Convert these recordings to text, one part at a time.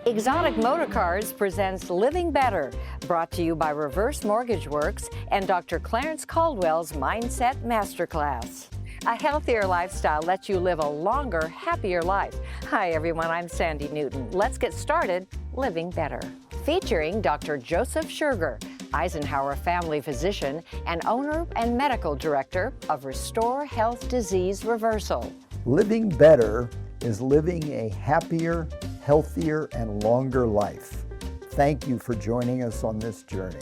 Exotic Motorcars presents Living Better, brought to you by Reverse Mortgage Works and Dr. Clarence Caldwell's Mindset Masterclass. A healthier lifestyle lets you live a longer, happier life. Hi everyone, I'm Sandy Newton. Let's get started living better. Featuring Dr. Joseph Scherger, Eisenhower family physician and owner and medical director of Restore Health Disease Reversal. Living better is living a happier, healthier, and longer life. Thank you for joining us on this journey.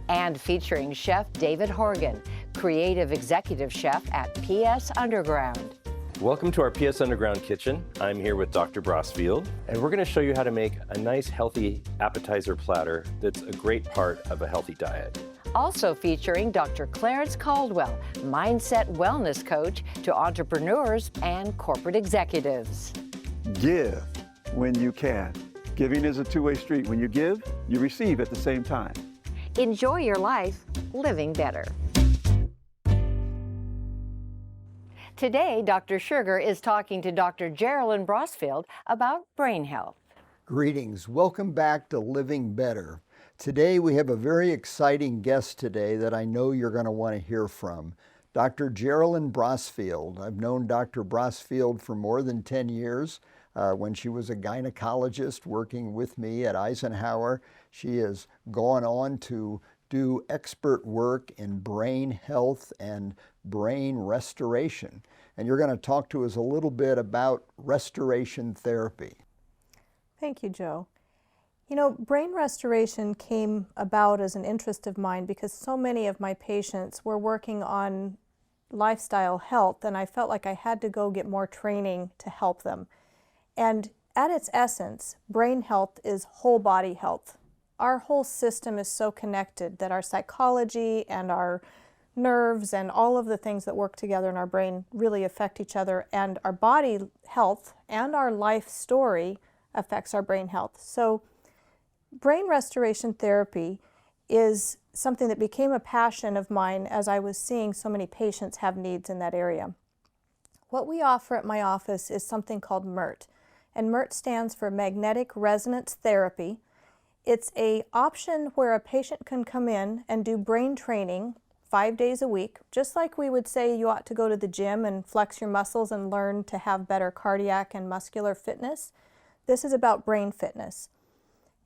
And featuring Chef David Horgan, Creative Executive Chef at PS Underground. Welcome to our PS Underground kitchen. I'm here with Dr. Brosfield, and we're going to show you how to make a nice, healthy appetizer platter that's a great part of a healthy diet. Also featuring Dr. Clarence Caldwell, Mindset Wellness Coach to entrepreneurs and corporate executives. Give when you can. Giving is a two-way street. When you give, you receive at the same time. Enjoy your life living better. Today, Dr. Scherger is talking to Dr. Geraldine Brosfield about brain health. Greetings. Welcome back to Living Better. Today we have a very exciting guest today that I know you're going to want to hear from. Dr. Geraldine Brosfield. I've known Dr. Brosfield for more than 10 years. When she was a gynecologist working with me at Eisenhower, she has gone on to do expert work in brain health and brain restoration. And you're going to talk to us a little bit about restoration therapy. Thank you, Joe. You know, brain restoration came about as an interest of mine because so many of my patients were working on lifestyle health, and I felt like I had to go get more training to help them. And at its essence, brain health is whole body health. Our whole system is so connected that our psychology and our nerves and all of the things that work together in our brain really affect each other, and our body health and our life story affects our brain health. So brain restoration therapy is something that became a passion of mine as I was seeing so many patients have needs in that area. What we offer at my office is something called MERT, and MERT stands for Magnetic Resonance Therapy. It's an option where a patient can come in and do brain training 5 days a week, just like we would say you ought to go to the gym and flex your muscles and learn to have better cardiac and muscular fitness. This is about brain fitness.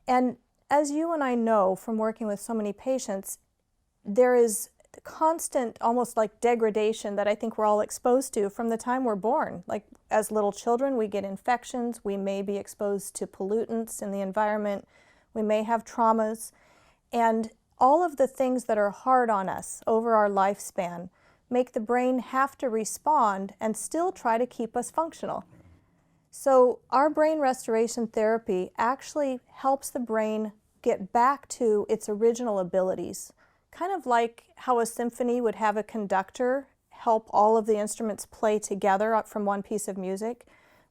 And as you and I know from working with so many patients, there is constant, almost like degradation that I think we're all exposed to from the time we're born. Like as little children, we get infections, we may be exposed to pollutants in the environment, we may have traumas, and all of the things that are hard on us over our lifespan make the brain have to respond and still try to keep us functional. So our brain restoration therapy actually helps the brain get back to its original abilities. Kind of like how a symphony would have a conductor help all of the instruments play together up from one piece of music.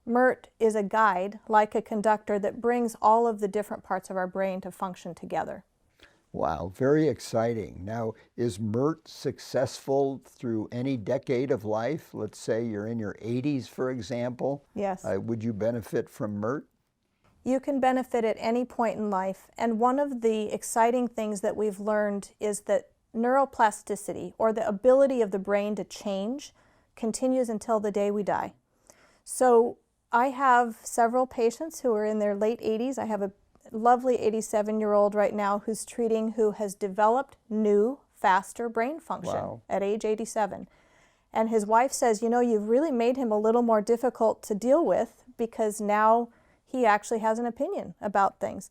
MERT is a guide, like a conductor, that brings all of the different parts of our brain to function together. Wow, very exciting. Now, is MERT successful through any decade of life? Let's say you're in your 80s, for example. Yes. Would you benefit from MERT? You can benefit at any point in life, and one of the exciting things that we've learned is that neuroplasticity, or the ability of the brain to change, continues until the day we die. So I have several patients who are in their late 80s. I have a lovely 87-year-old right now who's treating, who has developed new, faster brain function. Wow. At age 87. And his wife says, you know, you've really made him a little more difficult to deal with because now he actually has an opinion about things.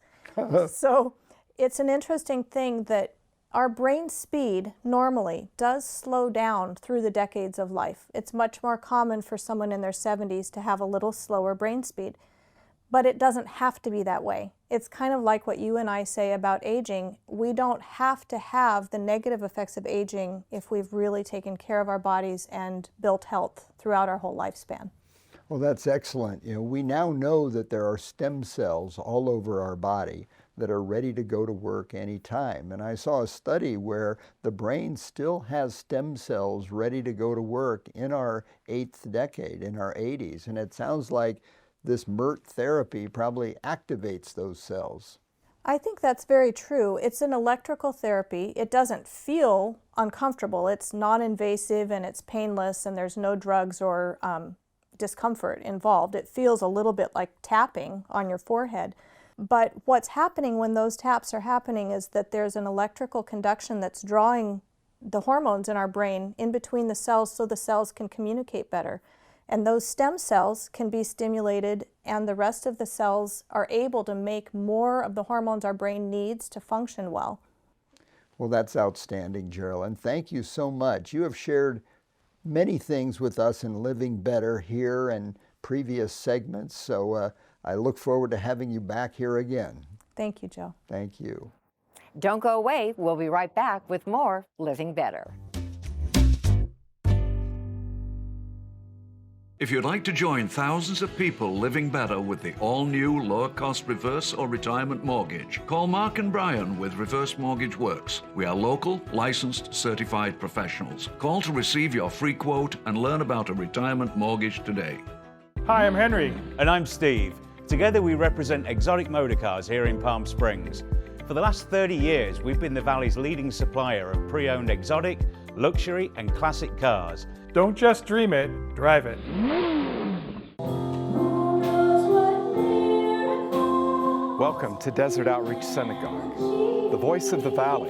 So it's an interesting thing that our brain speed normally does slow down through the decades of life. It's much more common for someone in their 70s to have a little slower brain speed, but it doesn't have to be that way. It's kind of like what you and I say about aging. We don't have to have the negative effects of aging if we've really taken care of our bodies and built health throughout our whole lifespan. Well, that's excellent. You know, we now know that there are stem cells all over our body that are ready to go to work anytime. And I saw a study where the brain still has stem cells ready to go to work in our 8th decade, in our 80s. And it sounds like this MERT therapy probably activates those cells. I think that's very true. It's an electrical therapy. It doesn't feel uncomfortable. It's non-invasive and it's painless, and there's no drugs or discomfort involved. It feels a little bit like tapping on your forehead. But what's happening when those taps are happening is that there's an electrical conduction that's drawing the hormones in our brain in between the cells so the cells can communicate better. And those stem cells can be stimulated, and the rest of the cells are able to make more of the hormones our brain needs to function well. Well, that's outstanding, Geraldine. Thank you so much. You have shared many things with us in Living Better here and previous segments, so I look forward to having you back here again. Thank you, Joe. Thank you. Don't go away. We'll be right back with more Living Better. If you'd like to join thousands of people living better with the all-new lower-cost reverse or retirement mortgage, call Mark and Brian with Reverse Mortgage Works. We are local, licensed, certified professionals. Call to receive your free quote and learn about a retirement mortgage today. Hi, I'm Henry. And I'm Steve. Together we represent Exotic Motor Cars here in Palm Springs. For the last 30 years, we've been the Valley's leading supplier of pre-owned exotic, luxury and classic cars. Don't just dream it, drive it. Welcome to Desert Outreach Synagogue, the voice of the valley.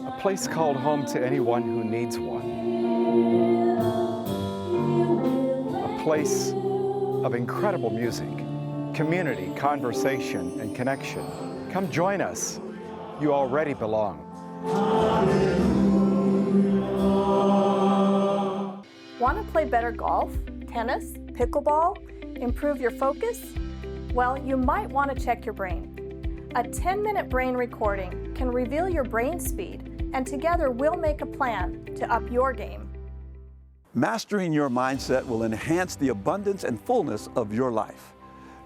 A place called home to anyone who needs one. A place of incredible music, community, conversation, and connection. Come join us. You already belong. Want to play better golf, tennis, pickleball, improve your focus? Well, you might want to check your brain. A 10-minute brain recording can reveal your brain speed, and together we'll make a plan to up your game. Mastering your mindset will enhance the abundance and fullness of your life.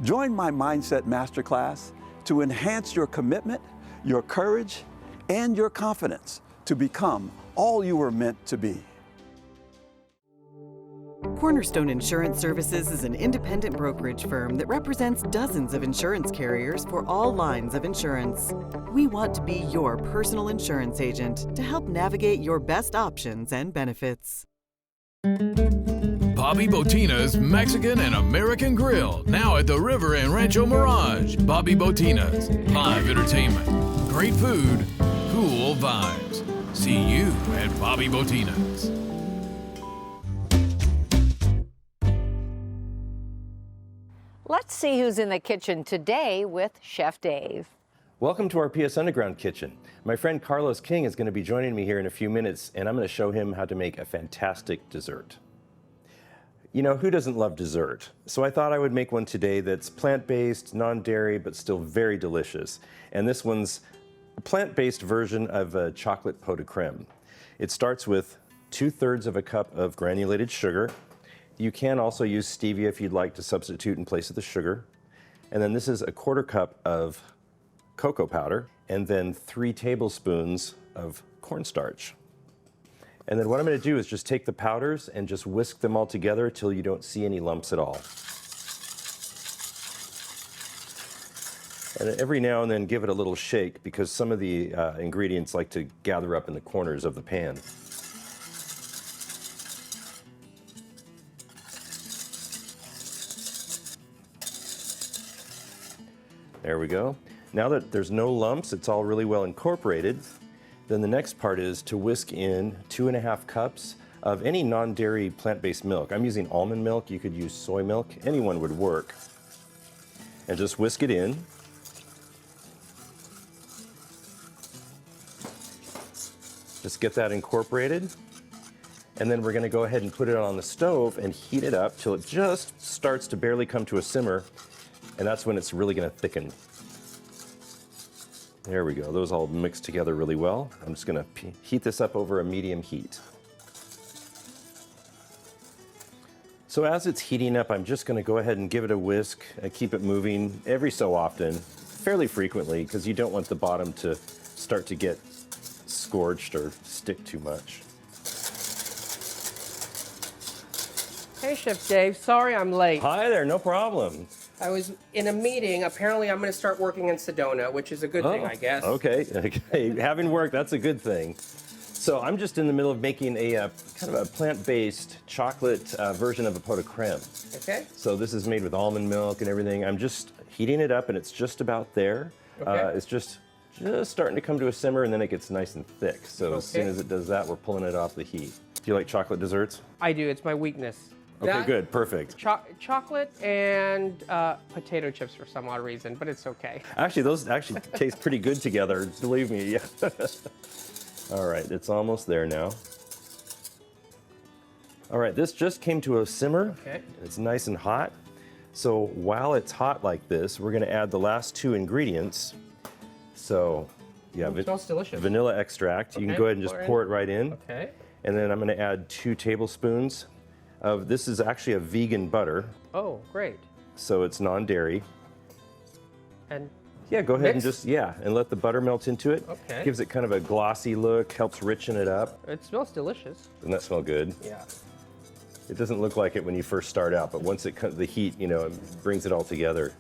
Join my Mindset Masterclass to enhance your commitment, your courage, and your confidence to become all you were meant to be. Cornerstone Insurance Services is an independent brokerage firm that represents dozens of insurance carriers for all lines of insurance. We want to be your personal insurance agent to help navigate your best options and benefits. Bobby Botina's Mexican and American Grill, now at the River and Rancho Mirage. Bobby Botina's, live entertainment, great food, cool vibes. See you at Bobby Botina's. Let's see who's in the kitchen today with Chef Dave. Welcome to our PS Underground kitchen. My friend Carlos King is going to be joining me here in a few minutes, and I'm going to show him how to make a fantastic dessert. You know, who doesn't love dessert? So I thought I would make one today that's plant-based, non-dairy, but still very delicious. And this one's a plant-based version of a chocolate pot de creme. It starts with 2/3 of a cup of granulated sugar. You can also use stevia if you'd like to substitute in place of the sugar. And then this is a 1/4 cup of cocoa powder, and then 3 tablespoons of cornstarch. And then what I'm going to do is just take the powders and just whisk them all together till you don't see any lumps at all. And every now and then give it a little shake because some of the ingredients like to gather up in the corners of the pan. There we go. Now that there's no lumps, it's all really well incorporated, then the next part is to whisk in 2½ cups of any non-dairy plant-based milk. I'm using almond milk, you could use soy milk, anyone would work. And just whisk it in. Just get that incorporated. And then we're gonna go ahead and put it on the stove and heat it up till it just starts to barely come to a simmer. And that's when it's really gonna thicken. There we go, those all mixed together really well. I'm just gonna heat this up over a medium heat. So as it's heating up, I'm just gonna go ahead and give it a whisk and keep it moving every so often, fairly frequently, because you don't want the bottom to start to get scorched or stick too much. Hey, Chef Dave. Sorry I'm late. Hi there, no problem. I was in a meeting. Apparently, I'm going to start working in Sedona, which is a good thing, I guess. Okay. Having work, that's a good thing. So I'm just in the middle of making a kind of a plant-based chocolate version of a pot de creme. Okay. So this is made with almond milk and everything. I'm just heating it up, and it's just about there. Okay. It's just starting to come to a simmer, and then it gets nice and thick. So as soon as it does that, we're pulling it off the heat. Do you like chocolate desserts? I do. It's my weakness. Okay, good, perfect. Chocolate and potato chips for some odd reason, but it's okay. Actually, those actually taste pretty good together, believe me. All right, it's almost there now. All right, this just came to a simmer. Okay. It's nice and hot. So while it's hot like this, we're gonna add the last two ingredients. So, yeah, it smells delicious. Vanilla extract. You can go ahead and just pour it right in. Okay. And then I'm gonna add 2 tablespoons of, this is actually a vegan butter. Oh, great. So it's non-dairy. And yeah, go ahead mix? and just, and let the butter melt into it. Okay. Gives it kind of a glossy look, helps richen it up. It smells delicious. Doesn't that smell good? Yeah. It doesn't look like it when you first start out, but once the heat, it brings it all together.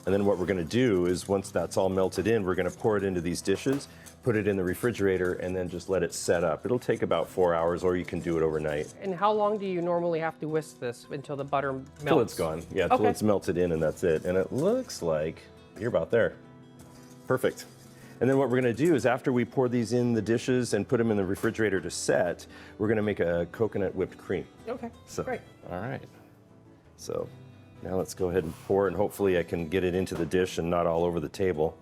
And then what we're gonna do is once that's all melted in, we're gonna pour it into these dishes, put it in the refrigerator, and then just let it set up. It'll take about 4 hours, or you can do it overnight. And how long do you normally have to whisk this until the butter melts? Till it's gone. Yeah, till Okay. it's melted in, and that's it. And it looks like you're about there. Perfect. And then what we're gonna do is after we pour these in the dishes and put them in the refrigerator to set, we're gonna make a coconut whipped cream. Okay, So, great. all right. So now let's go ahead and pour, and hopefully I can get it into the dish and not all over the table.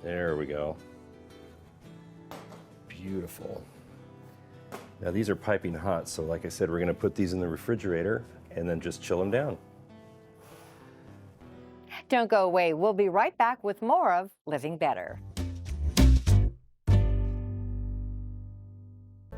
There we go. Beautiful. Now these are piping hot, so like I said, we're gonna put these in the refrigerator and then just chill them down. Don't go away. We'll be right back with more of Living Better.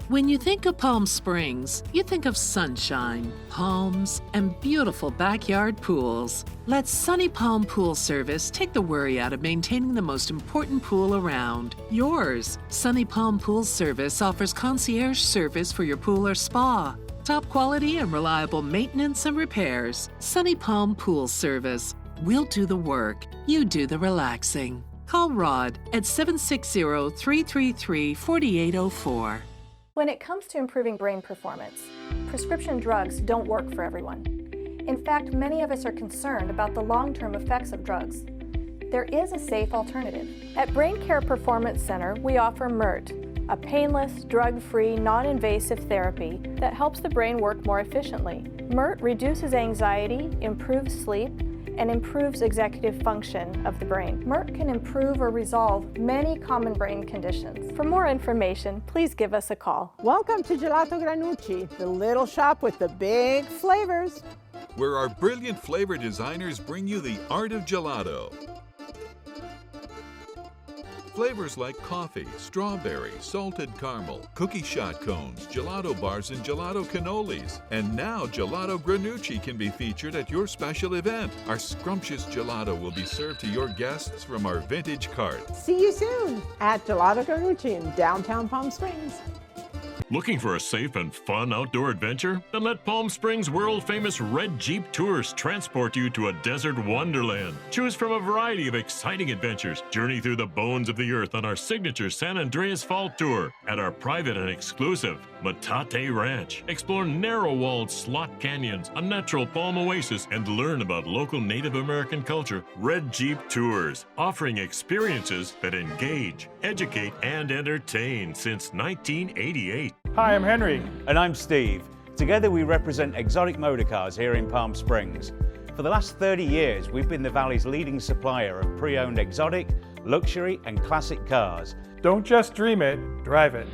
When you think of Palm Springs, you think of sunshine, palms, and beautiful backyard pools. Let Sunny Palm Pool Service take the worry out of maintaining the most important pool around, yours. Sunny Palm Pool Service offers concierge service for your pool or spa. Top quality and reliable maintenance and repairs. Sunny Palm Pool Service. We'll do the work. You do the relaxing. Call Rod at 760-333-4804. When it comes to improving brain performance, prescription drugs don't work for everyone. In fact, many of us are concerned about the long-term effects of drugs. There is a safe alternative. At Brain Care Performance Center, we offer MERT, a painless, drug-free, non-invasive therapy that helps the brain work more efficiently. MERT reduces anxiety, improves sleep, and improves executive function of the brain. MERT can improve or resolve many common brain conditions. For more information, please give us a call. Welcome to Gelato Granucci, the little shop with the big flavors. Where our brilliant flavor designers bring you the art of gelato. Flavors like coffee, strawberry, salted caramel, cookie shot cones, gelato bars, and gelato cannolis. And now Gelato Granucci can be featured at your special event. Our scrumptious gelato will be served to your guests from our vintage cart. See you soon at Gelato Granucci in downtown Palm Springs. Looking for a safe and fun outdoor adventure? Then let Palm Springs world-famous Red Jeep Tours transport you to a desert wonderland. Choose from a variety of exciting adventures. Journey through the bones of the earth on our signature San Andreas Fall Tour at our private and exclusive Metate Ranch. Explore narrow-walled slot canyons, a natural palm oasis, and learn about local Native American culture. Red Jeep Tours, offering experiences that engage, educate, and entertain since 1988. Hi, I'm Henry. And I'm Steve. Together we represent Exotic Motorcars here in Palm Springs. For the last 30 years, we've been the Valley's leading supplier of pre-owned exotic, luxury, and classic cars. Don't just dream it, drive it.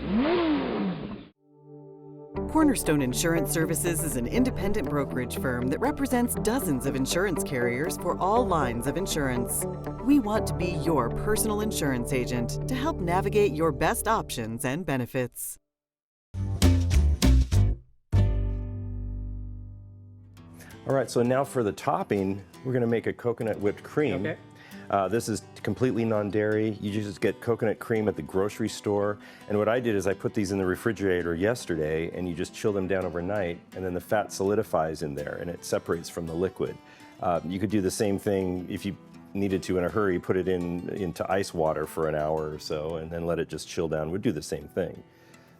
Cornerstone Insurance Services is an independent brokerage firm that represents dozens of insurance carriers for all lines of insurance. We want to be your personal insurance agent to help navigate your best options and benefits. All right, so now for the topping, we're gonna make a coconut whipped cream. Okay. This is completely non-dairy. You just get coconut cream at the grocery store. And what I did is I put these in the refrigerator yesterday, and you just chill them down overnight, and then the fat solidifies in there and it separates from the liquid. You could do the same thing if you needed to in a hurry, put it into ice water for an hour or so, and then let it just chill down. We'd do the same thing.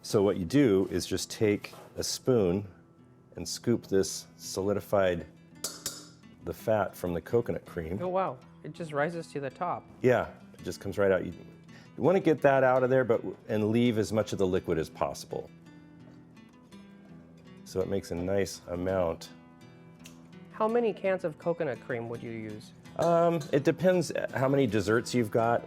So what you do is just take a spoon and scoop this solidified, the fat from the coconut cream. Oh, wow. It just rises to the top. Yeah, it just comes right out. You want to get that out of there, and leave as much of the liquid as possible. So it makes a nice amount. How many cans of coconut cream would you use? It depends how many desserts you've got.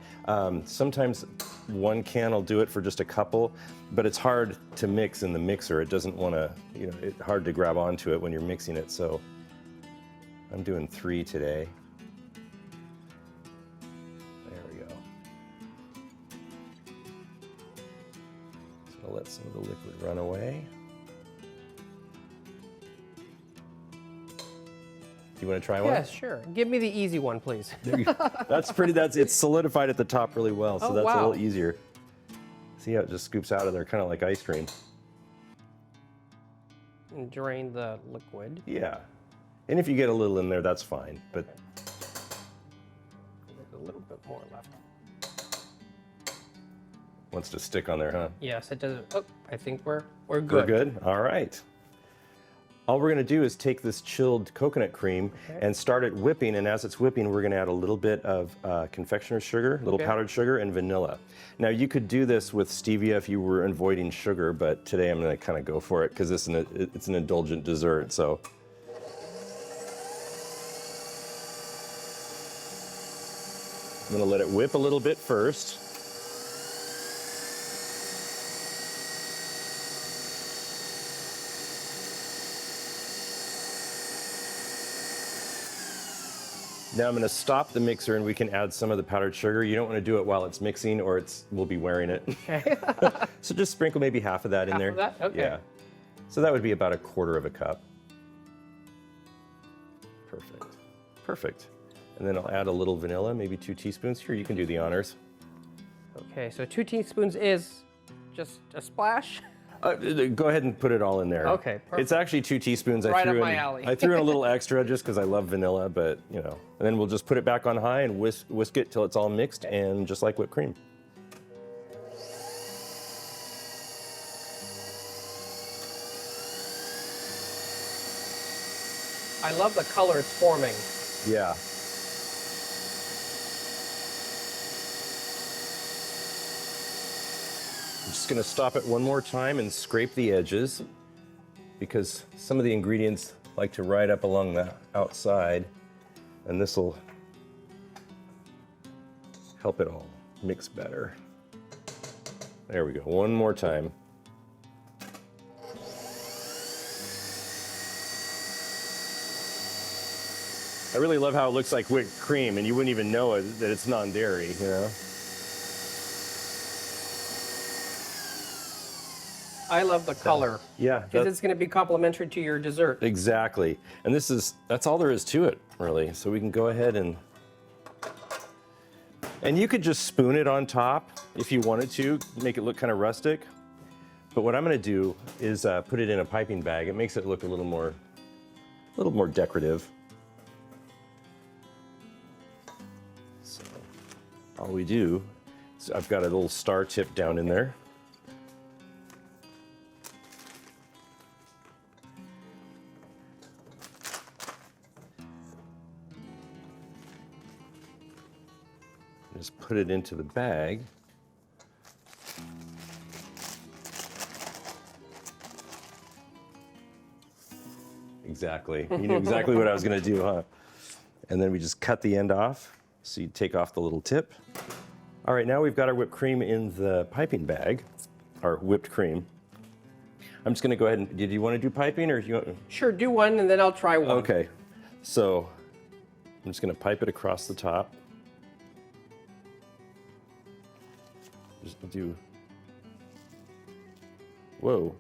Sometimes one can will do it for just a couple, but it's hard to mix in the mixer. It doesn't want to, it's hard to grab onto it when you're mixing it. So I'm doing 3 today. There we go. So I'll let some of the liquid run away. Do you want to try one? Yes, sure. Give me the easy one, please. It's solidified at the top really well, so that's a little easier. See how it just scoops out of there, kind of like ice cream. And drain the liquid. Yeah. And if you get a little in there, that's fine, but. There's a little bit more left. Wants to stick on there, huh? Yes, it does. Oh, I think we're good. We're good? All right. All we're going to do is take this chilled coconut cream and start it whipping, and as it's whipping, we're going to add a little bit of confectioner's sugar, a little powdered sugar, and vanilla. Now, you could do this with stevia if you were avoiding sugar, but today I'm going to kind of go for it because it's an indulgent dessert. So. I'm going to let it whip a little bit first. Now I'm going to stop the mixer and we can add some of the powdered sugar. You don't want to do it while it's mixing or we'll be wearing it. Okay. So just sprinkle maybe half of that in there. Half of that? Okay. Yeah. So that would be about 1/4 cup. Perfect. Perfect. And then I'll add a little vanilla, maybe 2 teaspoons. Here, you can do the honors. Okay, so 2 teaspoons is just a splash? Go ahead and put it all in there. Okay, perfect. It's actually 2 teaspoons. Right up my alley. I threw in a little extra just because I love vanilla, but and then we'll just put it back on high and whisk it till it's all mixed and just like whipped cream. I love the color it's forming. Yeah. I'm just going to stop it one more time and scrape the edges because some of the ingredients like to ride up along the outside, and this will help it all mix better. There we go, one more time. I really love how it looks like whipped cream, and you wouldn't even know that it's non-dairy, I love the color. Yeah. Because it's going to be complementary to your dessert. Exactly. And that's all there is to it, really. So we can go ahead and you could just spoon it on top if you wanted to, make it look kind of rustic. But what I'm going to do is put it in a piping bag. It makes it look a little more decorative. So all we do is I've got a little star tip down in there. Just put it into the bag. Exactly. You knew exactly what I was going to do, huh? And then we just cut the end off. So you take off the little tip. All right, now we've got our whipped cream in the piping bag, our whipped cream. I'm just going to go ahead and, did you want to do piping or do you want? Sure, do one and then I'll try one. Okay, so I'm just going to pipe it across the top. Just do, whoa.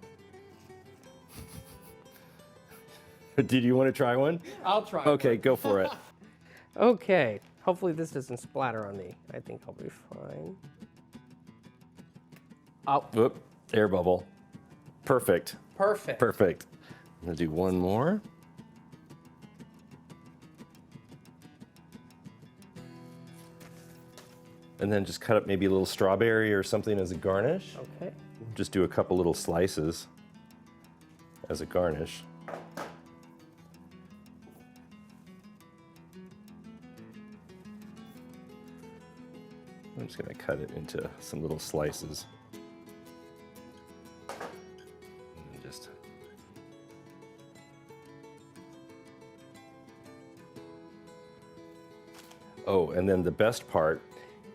Did you want to try one? I'll try Okay, one. go for it. Okay, hopefully this doesn't splatter on me. I think I'll be fine. Oh. Whoop, air bubble. Perfect. Perfect. Perfect. I'm going to do one more. And then just cut up maybe a little strawberry or something as a garnish. Okay. Just do a couple little slices as a garnish. I'm just going to cut it into some little slices. And just oh, and then the best part,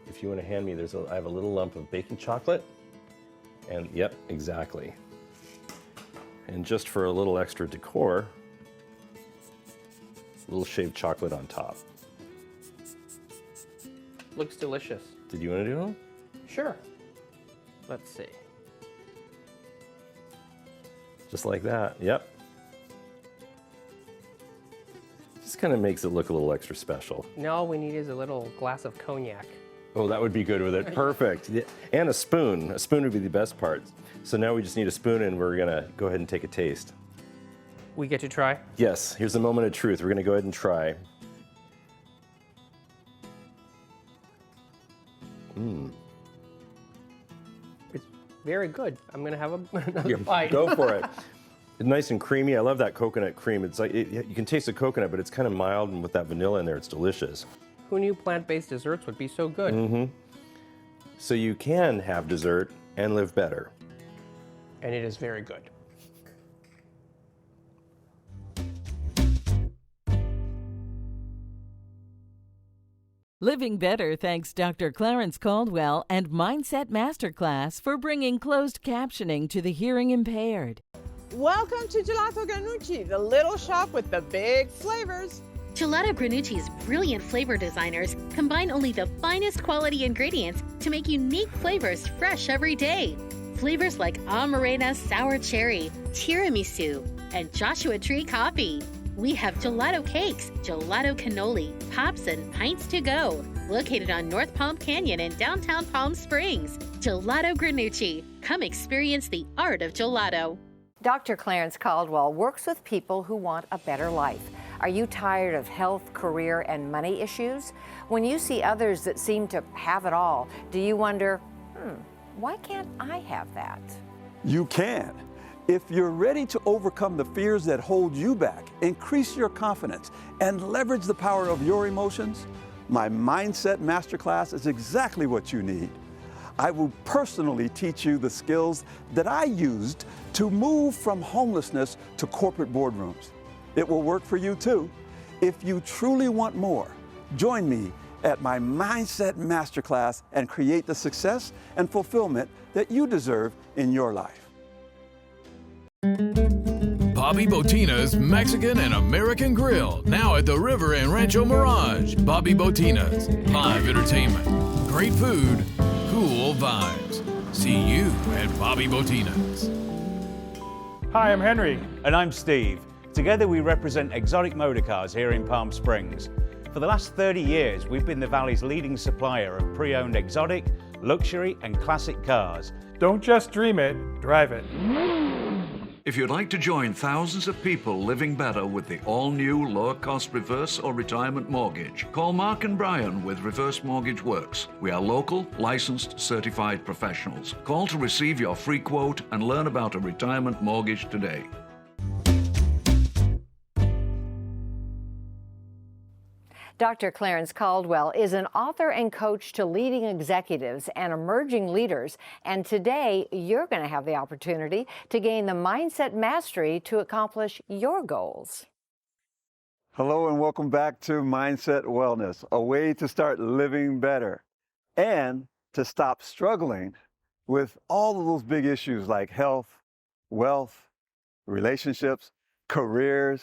if you want to hand me, I have a little lump of baking chocolate. And yep, exactly. And just for a little extra decor, a little shaved chocolate on top. Looks delicious. Did you want to do one? Sure. Let's see. Just like that, yep. Just kind of makes it look a little extra special. Now all we need is a little glass of cognac. Oh, that would be good with it. Perfect. Yeah. And a spoon. A spoon would be the best part. So now we just need a spoon and we're going to go ahead and take a taste. We get to try? Yes, here's a moment of truth. We're going to go ahead and try. Mmm. It's very good. I'm going to have another bite. Go for it. It's nice and creamy. I love that coconut cream. It's like you can taste the coconut, but it's kind of mild, and with that vanilla in there, it's delicious. Who knew plant-based desserts would be so good? Mm-hmm. So you can have dessert and live better. And it is very good. Living Better thanks Dr. Clarence Caldwell and Mindset Masterclass for bringing closed captioning to the hearing impaired. Welcome to Gelato Granucci, the little shop with the big flavors. Gelato Granucci's brilliant flavor designers combine only the finest quality ingredients to make unique flavors fresh every day. Flavors like Amarena Sour Cherry, Tiramisu, and Joshua Tree Coffee. We have gelato cakes, gelato cannoli, pops, and pints to go. Located on North Palm Canyon in downtown Palm Springs. Gelato Granucci. Come experience the art of gelato. Dr. Clarence Caldwell works with people who want a better life. Are you tired of health, career, and money issues? When you see others that seem to have it all, do you wonder, why can't I have that? You can. If you're ready to overcome the fears that hold you back, increase your confidence, and leverage the power of your emotions, my Mindset Masterclass is exactly what you need. I will personally teach you the skills that I used to move from homelessness to corporate boardrooms. It will work for you too. If you truly want more, join me at my Mindset Masterclass and create the success and fulfillment that you deserve in your life. Bobby Botina's Mexican and American Grill, now at the River and Rancho Mirage. Bobby Botina's, live entertainment, great food, cool vibes. See you at Bobby Botina's. Hi, I'm Henry. And I'm Steve. Together we represent Exotic Motorcars here in Palm Springs. For the last 30 years, we've been the Valley's leading supplier of pre-owned exotic, luxury, and classic cars. Don't just dream it, drive it. If you'd like to join thousands of people living better with the all-new lower-cost reverse or retirement mortgage, call Mark and Brian with Reverse Mortgage Works. We are local, licensed, certified professionals. Call to receive your free quote and learn about a retirement mortgage today. Dr. Clarence Caldwell is an author and coach to leading executives and emerging leaders, and today you're going to have the opportunity to gain the mindset mastery to accomplish your goals. Hello and welcome back to Mindset Wellness, a way to start living better and to stop struggling with all of those big issues like health, wealth, relationships, careers.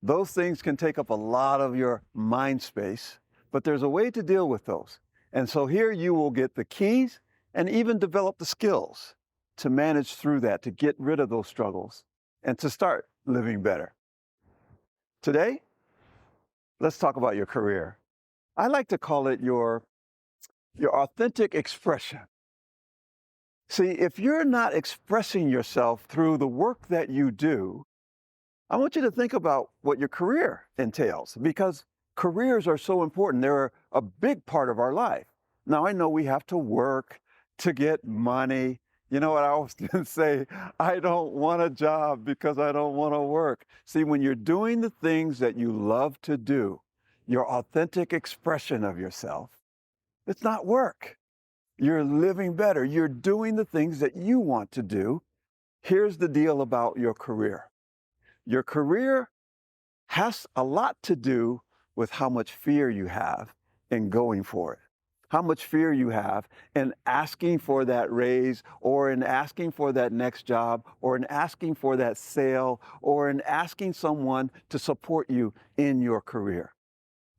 Those things can take up a lot of your mind space, but there's a way to deal with those. And so here you will get the keys and even develop the skills to manage through that, to get rid of those struggles and to start living better. Today, let's talk about your career. I like to call it your authentic expression. See, if you're not expressing yourself through the work that you do, I want you to think about what your career entails, because careers are so important. They're a big part of our life. Now, I know we have to work to get money. You know what I often say? I don't want a job because I don't want to work. See, when you're doing the things that you love to do, your authentic expression of yourself, it's not work. You're living better. You're doing the things that you want to do. Here's the deal about your career. Your career has a lot to do with how much fear you have in going for it. How much fear you have in asking for that raise, or in asking for that next job, or in asking for that sale, or in asking someone to support you in your career.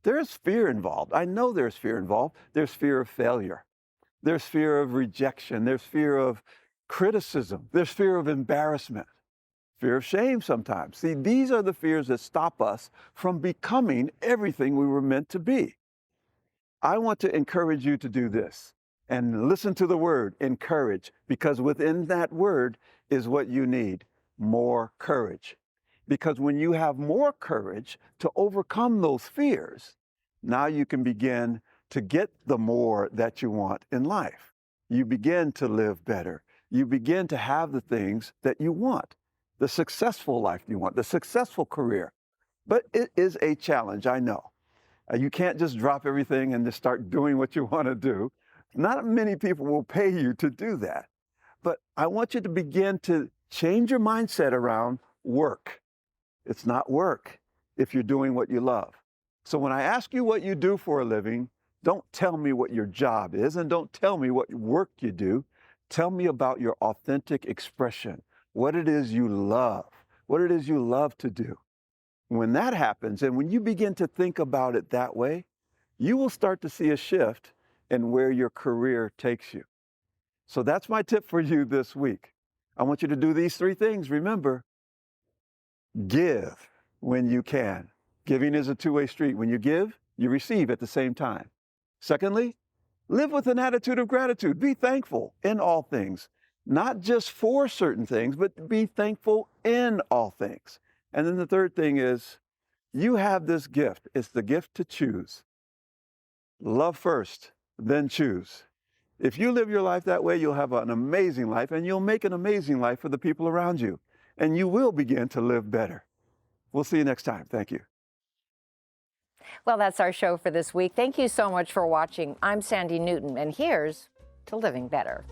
There's fear involved. I know there's fear involved. There's fear of failure. There's fear of rejection. There's fear of criticism. There's fear of embarrassment. Fear of shame sometimes. See, these are the fears that stop us from becoming everything we were meant to be. I want to encourage you to do this and listen to the word encourage, because within that word is what you need: more courage. Because when you have more courage to overcome those fears, now you can begin to get the more that you want in life. You begin to live better. You begin to have the things that you want, the successful life you want, the successful career. But it is a challenge, I know. You can't just drop everything and just start doing what you want to do. Not many people will pay you to do that. But I want you to begin to change your mindset around work. It's not work if you're doing what you love. So when I ask you what you do for a living, don't tell me what your job is, and don't tell me what work you do. Tell me about your authentic expression, what it is you love, what it is you love to do. When that happens, and when you begin to think about it that way, you will start to see a shift in where your career takes you. So that's my tip for you this week. I want you to do these 3 things. Remember, give when you can. Giving is a two-way street. When you give, you receive at the same time. Secondly, live with an attitude of gratitude. Be thankful in all things, not just for certain things, but be thankful in all things. And then the third thing is, you have this gift. It's the gift to choose. Love first, then choose. If you live your life that way, you'll have an amazing life, and you'll make an amazing life for the people around you. And you will begin to live better. We'll see you next time. Thank you. Well, that's our show for this week. Thank you so much for watching. I'm Sandy Newton, and here's to living better.